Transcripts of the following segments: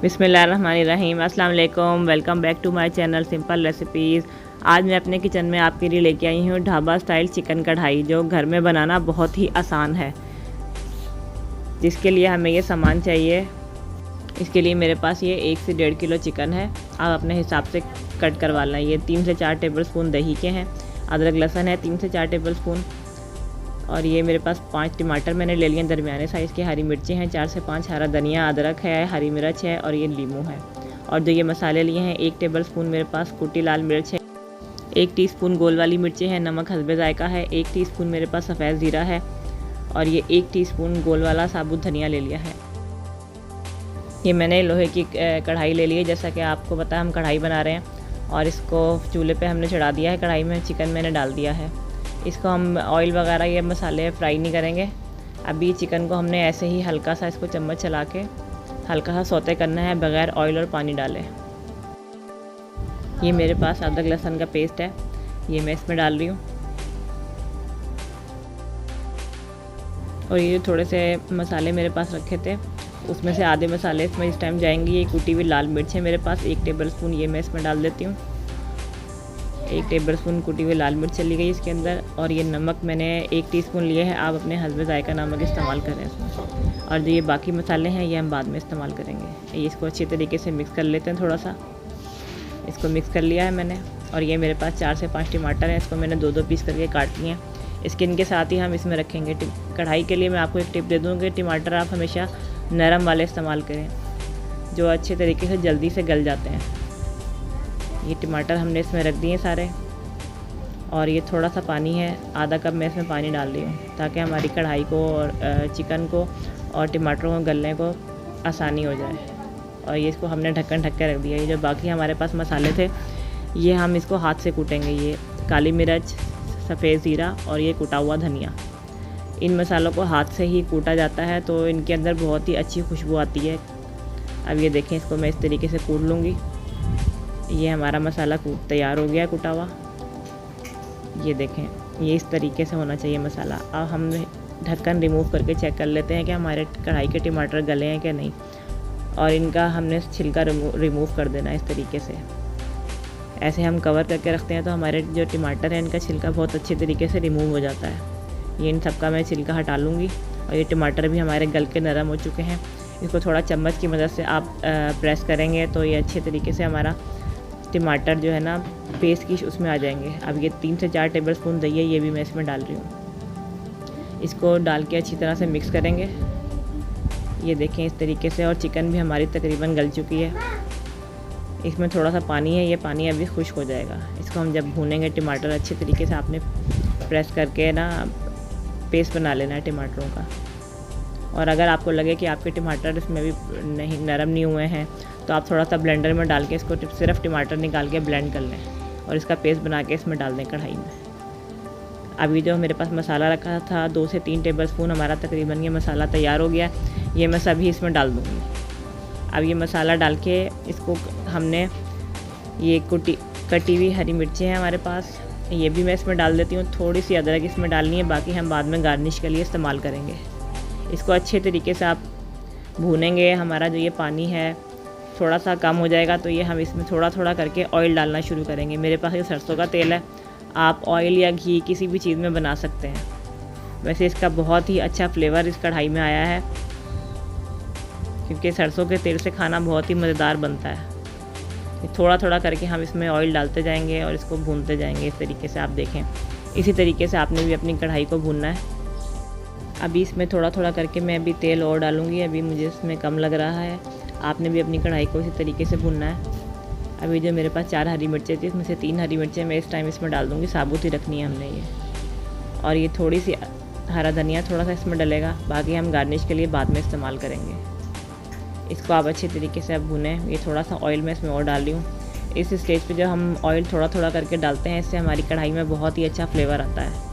बिस्मिल्लाहिर्रहमानिर्रहीम। अस्सलाम वालेकुम। Welcome back to my channel simple recipes. आज मैं अपने किचन में आपके लिए लेके आई हूँ ढाबा स्टाइल चिकन कढ़ाई, जो घर में बनाना बहुत ही आसान है। जिसके लिए हमें ये सामान चाहिए। इसके लिए मेरे पास ये 1 से 1.5 किलो चिकन है। आप अपने हिसाब से कट करवा लें। ये 3 से 4 टेबल स्पून दही के हैं। अदरक लहसुन है 3 से 4 टेबल स्पून। और ये मेरे पास 5 टमाटर मैंने ले लिए दरमियाने साइज़ के। हरी मिर्चें हैं 4 से 5, हरा धनिया, अदरक है, हरी मिर्च है और ये नींबू है। और जो ये मसाले लिए हैं, 1 टेबल स्पून मेरे पास कुटी लाल मिर्च है, 1 टीस्पून गोल वाली मिर्चें हैं, नमक हस्बे जायका है, 1 टीस्पून मेरे पास सफ़ेद ज़ीरा है और ये 1 टीस्पून गोल वाला साबुत धनिया ले लिया है। ये मैंने लोहे की कढ़ाई ले ली है। जैसा कि आपको पता है हम कढ़ाई बना रहे हैं और इसको चूल्हे पे हमने चढ़ा दिया है। कढ़ाई में चिकन मैंने डाल दिया है। इसको हम ऑयल वगैरह ये मसाले फ्राई नहीं करेंगे। अभी चिकन को हमने ऐसे ही हल्का सा इसको चम्मच चला के हल्का सा सौते करना है बग़ैर ऑयल और पानी डाले। ये मेरे पास अदरक लहसुन का पेस्ट है, ये मैं इसमें डाल रही हूँ। और ये थोड़े से मसाले मेरे पास रखे थे, उसमें से आधे मसाले इसमें इस टाइम जाएंगे। ये कुटी हुई लाल मिर्च है मेरे पास 1 टेबल स्पून, ये मैं इसमें डाल देती हूँ। 1 टेबल स्पून कुटी हुई लाल मिर्च चली गई इसके अंदर। और ये नमक मैंने 1 टीस्पून लिए है। आप अपने हस्बे जायका नमक इस्तेमाल करें इसमें। और जो ये बाकी मसाले हैं ये हम बाद में इस्तेमाल करेंगे। ये इसको अच्छी तरीके से मिक्स कर लेते हैं। थोड़ा सा इसको मिक्स कर लिया है मैंने। और ये मेरे पास 4 से 5 टमाटर हैं, इसको मैंने 2-2 पीस करके काट लिए हैं। स्किन के साथ ही हम इसमें रखेंगे। कढ़ाई के लिए मैं आपको एक टिप दे दूँ कि टमाटर आप हमेशा नरम वाले इस्तेमाल करें, जो अच्छे तरीके से जल्दी से गल जाते हैं। ये टमाटर हमने इसमें रख दिए सारे। और ये थोड़ा सा पानी है, आधा कप मैं इसमें पानी डाल रही हूँ, ताकि हमारी कढ़ाई को और चिकन को और टमाटरों को गलने को आसानी हो जाए। और ये इसको हमने ढक्कन ढक के रख दिया। ये जो बाकी हमारे पास मसाले थे ये हम इसको हाथ से कूटेंगे। ये काली मिर्च, सफ़ेद ज़ीरा और ये कुटा हुआ धनिया, इन मसालों को हाथ से ही कूटा जाता है तो इनके अंदर बहुत ही अच्छी खुशबू आती है। अब ये देखें, इसको मैं इस तरीके से कूट लूँगी। ये हमारा मसाला तैयार हो गया कुटा हुआ। ये देखें, ये इस तरीके से होना चाहिए मसाला। अब हम ढक्कन रिमूव करके चेक कर लेते हैं कि हमारे कढ़ाई के टमाटर गले हैं कि नहीं। और इनका हमने छिलका रिमूव कर देना इस तरीके से। ऐसे हम कवर करके रखते हैं तो हमारे जो टमाटर हैं इनका छिलका बहुत अच्छी तरीके से रिमूव हो जाता है। ये इन सब का मैं छिलका हटा लूँगी। और ये टमाटर भी हमारे गल के नरम हो चुके हैं। इसको थोड़ा चम्मच की मदद से आप प्रेस करेंगे तो ये अच्छे तरीके से हमारा टमाटर जो है ना पेस्ट की उसमें आ जाएंगे। अब ये 3 से 4 टेबल स्पून दही है, ये भी मैं इसमें डाल रही हूँ। इसको डाल के अच्छी तरह से मिक्स करेंगे। ये देखें इस तरीके से। और चिकन भी हमारी तकरीबन गल चुकी है। इसमें थोड़ा सा पानी है, ये पानी अभी खुश्क हो जाएगा। इसको हम जब भूनेंगे टमाटर अच्छी तरीके से आपने प्रेस करके ना पेस्ट बना लेना है टमाटरों का। और अगर आपको लगे कि आपके टमाटर इसमें भी नरम नहीं हुए हैं तो आप थोड़ा सा ब्लेंडर में डाल के इसको सिर्फ टमाटर निकाल के ब्लेंड कर लें और इसका पेस्ट बना के इसमें डाल दें कढ़ाई में। अभी जो मेरे पास मसाला रखा था 2 से 3 टेबल स्पून, हमारा तकरीबन ये मसाला तैयार हो गया। ये मैं सभी इसमें डाल दूँगी। अब ये मसाला डाल के इसको हमने ये कटी हुई हरी मिर्चें हैं हमारे पास, ये भी मैं इसमें डाल देती हूँ। थोड़ी सी अदरक इसमें डालनी है, बाकी हम बाद में गार्निश के लिए इस्तेमाल करेंगे। इसको अच्छे तरीके से आप भूनेंगे। हमारा जो ये पानी है थोड़ा सा कम हो जाएगा तो ये हम इसमें थोड़ा थोड़ा करके ऑयल डालना शुरू करेंगे। मेरे पास ये सरसों का तेल है, आप ऑयल या घी किसी भी चीज़ में बना सकते हैं। वैसे इसका बहुत ही अच्छा फ्लेवर इस कढ़ाई में आया है, क्योंकि सरसों के तेल से खाना बहुत ही मज़ेदार बनता है। थोड़ा थोड़ा करके हम इसमें ऑयल डालते जाएंगे और इसको भूनते जाएंगे इस तरीके से। आप देखें, इसी तरीके से आपने भी अपनी कढ़ाई को भूनना है। अभी इसमें थोड़ा थोड़ा करके मैं अभी तेल और डालूँगी। अभी मुझे इसमें कम लग रहा है, आपने भी अपनी कढ़ाई को इसी तरीके से भूनना है। अभी जो मेरे पास 4 हरी मिर्चें थी, इसमें से 3 हरी मिर्चें मैं इस टाइम इसमें डाल दूँगी। साबुत ही रखनी है हमने ये। और ये थोड़ी सी हरा धनिया थोड़ा सा इसमें डलेगा, बाकी हम गार्निश के लिए बाद में इस्तेमाल करेंगे। इसको आप अच्छे तरीके से अब भुनें। ये थोड़ा सा ऑयल मैं इसमें और डाल रही हूँ। इस स्टेज पे जब हम ऑयल थोड़ा थोड़ा करके डालते हैं, इससे हमारी कढ़ाई में बहुत ही अच्छा फ्लेवर आता है।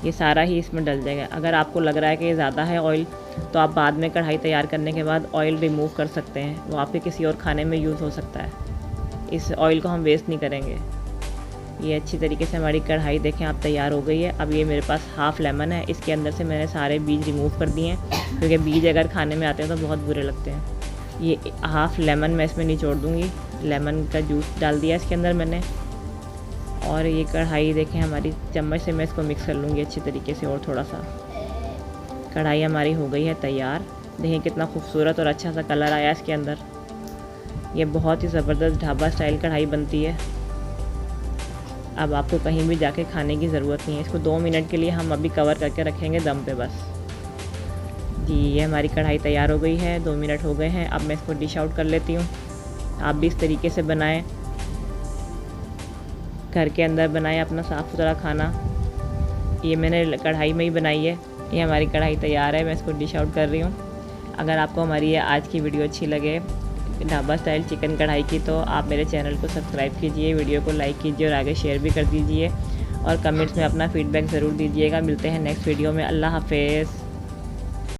ये सारा ही इसमें डल जाएगा। अगर आपको लग रहा है कि ये ज़्यादा है ऑयल, तो आप बाद में कढ़ाई तैयार करने के बाद ऑयल रिमूव कर सकते हैं, वो आपके किसी और खाने में यूज़ हो सकता है। इस ऑयल को हम वेस्ट नहीं करेंगे। ये अच्छी तरीके से हमारी कढ़ाई देखें आप तैयार हो गई है। अब ये मेरे पास हाफ़ लेमन है, इसके अंदर से मैंने सारे बीज रिमूव कर दिए हैं, क्योंकि बीज अगर खाने में आते हैं तो बहुत बुरे लगते हैं। ये हाफ़ लेमन मैं इसमें निचोड़ दूँगी, लेमन का जूस डाल दिया इसके अंदर मैंने। और ये कढ़ाई देखें हमारी, चम्मच से मैं इसको मिक्स कर लूँगी अच्छी तरीके से। और थोड़ा सा कढ़ाई हमारी हो गई है तैयार। देखें कितना खूबसूरत और अच्छा सा कलर आया इसके अंदर। ये बहुत ही ज़बरदस्त ढाबा स्टाइल कढ़ाई बनती है। अब आपको कहीं भी जाके खाने की ज़रूरत नहीं है। इसको 2 मिनट के लिए हम अभी कवर करके रखेंगे दम पे बस। जी ये हमारी कढ़ाई तैयार हो गई है, 2 मिनट हो गए हैं। अब मैं इसको डिश आउट कर लेती हूँ। आप भी इस तरीके से बनाएं, घर के अंदर बनाएं अपना साफ़ सुथरा खाना। ये मैंने कढ़ाई में ही बनाई है। ये हमारी कढ़ाई तैयार है, मैं इसको डिश आउट कर रही हूँ। अगर आपको हमारी ये आज की वीडियो अच्छी लगे ढाबा स्टाइल चिकन कढ़ाई की, तो आप मेरे चैनल को सब्सक्राइब कीजिए, वीडियो को लाइक कीजिए और आगे शेयर भी कर दीजिए। और कमेंट्स में अपना फ़ीडबैक ज़रूर दीजिएगा। मिलते हैं नेक्स्ट वीडियो में। अल्लाह हाफ़िज़।